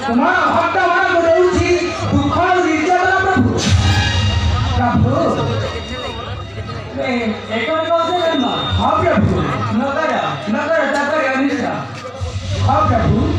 तुम्हारा भक्त हमारा गुरुजी दुख निर्यातना प्रभु प्रभु एक और कौन से जन्म हाँ प्रभु नगर नगर तकर अनिष्ठा हाँ प्रभु